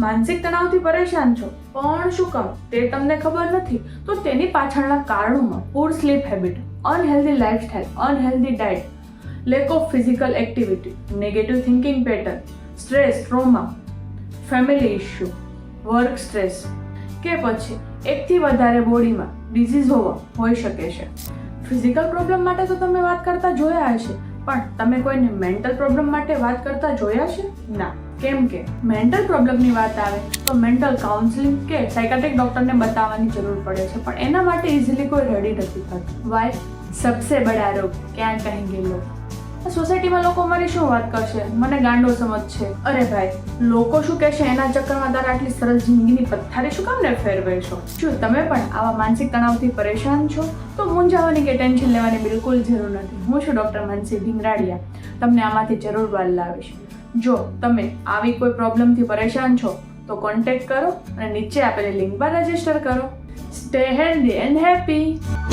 માનસિક તણાવથી પરેશાન છો પણ શું કામ તે તમને ખબર નથી તો તેની પાછળના કારણોમાં poor sleep habit, unhealthy lifestyle, unhealthy diet, lack of physical activity, negative thinking pattern, stress, trauma, family issue, work stress કે પછી એકથી વધારે બોડીમાં ડિઝીઝ હોઈ શકે છે. ફિઝિકલ પ્રોબ્લેમ માટે તો તમે વાત કરતા જોયા હશે પણ તમે કોઈને મેન્ટલ પ્રોબ્લેમ માટે વાત કરતા જોયા છે? ના. કેમ કે મેન્ટલ પ્રોબ્લેમની વાત આવે તો મેન્ટલ કાઉન્સિલિંગ કે સાયકાટ્રિક ડોક્ટરને બતાવવાની જરૂર પડે છે પણ એના માટે ઇઝીલી કોઈ રેડી નથી થતું. વાય? સબસે બડા રોગ ક્યાં કહેંગે લોગ. સોસાયટીમાં લોકો મારી શું વાત કરશે, મને ગાંડો સમજશે. અરે ભાઈ, લોકો શું કહેશે એના ચક્કરમાં તારે આટલી સરસ જિંદગીની પથ્થારી શું કામ ને ફેરવે છો? શું તમે પણ આવા માનસિક તણાવથી પરેશાન છો તો મૂંઝાવાની કે ટેન્શન લેવાની બિલકુલ જરૂર નથી. હું છું ડૉક્ટર માનસી ભીંગરાડિયા, તમને આમાંથી જરૂર બહાર લાવીશ. જો તમે આવી કોઈ પ્રોબ્લેમથી પરેશાન છો તો કોન્ટેક્ટ કરો અને નીચે આપેલી લિંક પર રજીસ્ટર કરો. Stay healthy and happy.